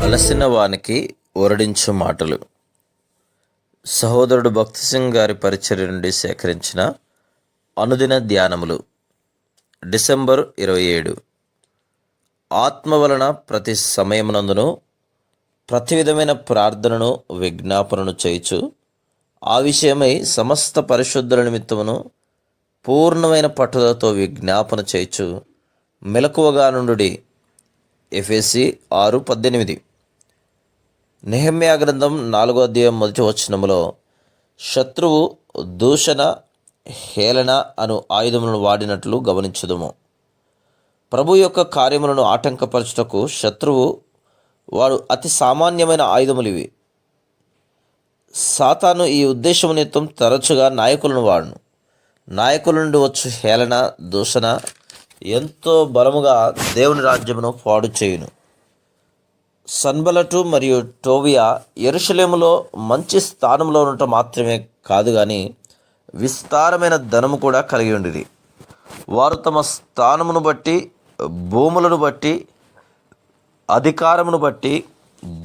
అలసిన వానికి ఓరడించు మాటలు. సహోదరుడు భక్తి సింగ్ గారి పరిచర్య నుండి సేకరించిన అనుదిన ధ్యానములు. డిసెంబర్ 27. ఆత్మ వలన ప్రతి సమయమునందును ప్రతి విధమైన ప్రార్థనను విజ్ఞాపనను చేయుచు ఆ విషయమై సమస్త పరిశుద్ధుల నిమిత్తమును పూర్ణమైన పట్టుదలతో విజ్ఞాపన చేయుచు మెలకువగా నుండుడి. ఎఫెసీ 6:18. నెహెమ్యా గ్రంథం 4వ అధ్యాయం 1వ వచనములో శత్రువు దూషణ హేళన అను ఆయుధములను వాడినట్లు గమనించుదుము. ప్రభు యొక్క కార్యములను ఆటంకపరచుటకు శత్రువు వాడు అతి సామాన్యమైన ఆయుధములు ఇవి. సాతాను ఈ ఉద్దేశము నిమిత్తం తరచుగా నాయకులను వాడును. నాయకుల నుండి వచ్చు హేళన దూషణ ఎంతో బలముగా దేవుని రాజ్యమును పాడు చేయును. సన్బలటు మరియు టోబియా యెరూషలేములో మంచి స్థానంలో ఉండటం మాత్రమే కాదు కానీ విస్తారమైన ధనము కూడా కలిగి ఉండిరి. వారు తమ స్థానమును బట్టి, భూములను బట్టి, అధికారమును బట్టి,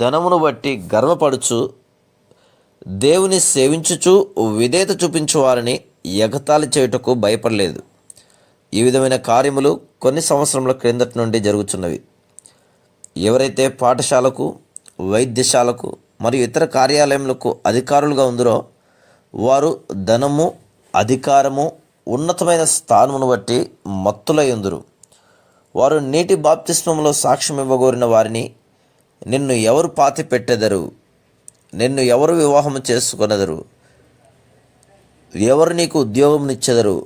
ధనమును బట్టి గర్వపడుచు దేవుని సేవించుచు విధేయత చూపించు వారిని ఎగతాళి చేయుటకు భయపడలేదు. ఈ విధమైన కార్యములు కొన్ని సంవత్సరముల క్రిందటి నుండి జరుగుతున్నవి. ఎవరైతే పాఠశాలకు, వైద్యశాలకు మరియు ఇతర కార్యాలయములకు అధికారులుగా ఉందరో వారు ధనము, అధికారము, ఉన్నతమైన స్థానమును బట్టి మత్తులై ఉందురు. వారు నీటి బాప్తిస్మములో సాక్ష్యం ఇవ్వగోరిన వారిని, నిన్ను ఎవరు పాతి పెట్టెదరు, నిన్ను ఎవరు వివాహము చేసుకొనెదరు, ఎవరు నీకు ఉద్యోగమునిచ్చెదరు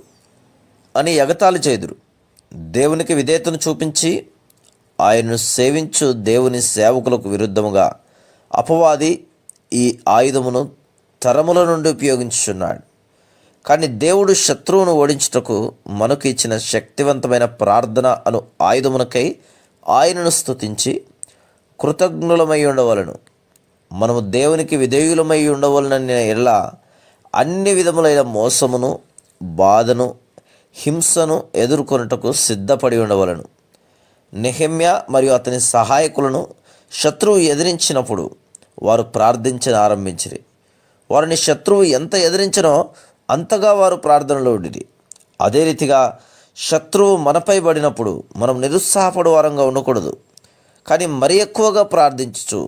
అని ఎగతాళి చేదురు. దేవునికి విధేయతను చూపించి ఆయన్ను సేవించు దేవుని సేవకులకు విరుద్ధముగా అపవాది ఈ ఆయుధమును తరముల నుండి ఉపయోగించుచున్నాడు. కానీ దేవుడు శత్రువును ఓడించుటకు మనకు ఇచ్చిన శక్తివంతమైన ప్రార్థన అను ఆయుధమునకై ఆయనను స్తుతించి కృతజ్ఞులమై ఉండవలను. మనము దేవునికి విధేయులమై ఉండవలనని ఎడల అన్ని విధములైన మోసమును, బాధను, హింసను ఎదుర్కొనుటకు సిద్ధపడి ఉండవలను. నెహెమ్యా మరియు అతని సహాయకులను శత్రువు ఎదిరించినప్పుడు వారు ప్రార్థించ ఆరంభించిరి. వారిని శత్రువు ఎంత ఎదిరించినో అంతగా వారు ప్రార్థనలో ఉండిరి. అదే రీతిగా శత్రువు మనపై పడినప్పుడు మనం నిరుత్సాహపడు వారంగా ఉండకూడదు, కానీ మరి ఎక్కువగా ప్రార్థించుచు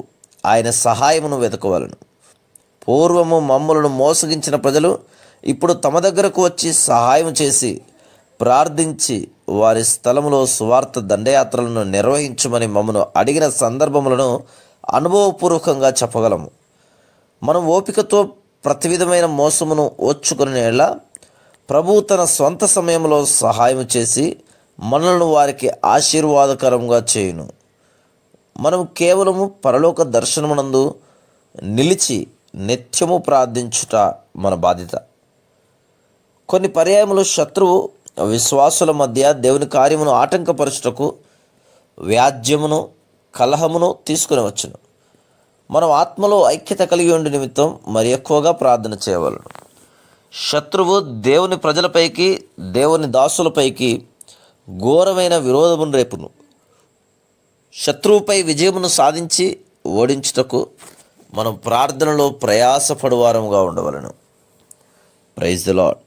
ఆయన సహాయమును వెతకవలను. పూర్వము మమ్ములను మోసగించిన ప్రజలు ఇప్పుడు తమ దగ్గరకు వచ్చి సహాయం చేసి ప్రార్థించి వారి స్థలములో సువార్త దండయాత్రలను నిర్వహించమని మమ్మను అడిగిన సందర్భములను అనుభవపూర్వకంగా చెప్పగలము. మనం ఓపికతో ప్రతి విధమైన మోసమును ఓర్చుకునేలా ప్రభువు తన స్వంత సమయంలో సహాయం చేసి మనలను వారికి ఆశీర్వాదకరంగా చేయును. మనం కేవలము పరలోక దర్శనమునందు నిలిచి నిత్యము ప్రార్థించుట మన బాధ్యత. కొన్ని పర్యాయములు శత్రువు విశ్వాసుల మధ్య దేవుని కార్యమును ఆటంకపరచుటకు వ్యాజ్యమును, కలహమును తీసుకుని వచ్చును. మనం ఆత్మలో ఐక్యత కలిగి ఉండి నిమిత్తం మరి ఎక్కువగా ప్రార్థన చేయవలను. శత్రువు దేవుని ప్రజలపైకి, దేవుని దాసులపైకి ఘోరమైన విరోధమును రేపును. శత్రువుపై విజయమును సాధించి ఓడించుటకు మనం ప్రార్థనలో ప్రయాసపడువారముగా ఉండవలను. Praise the lord.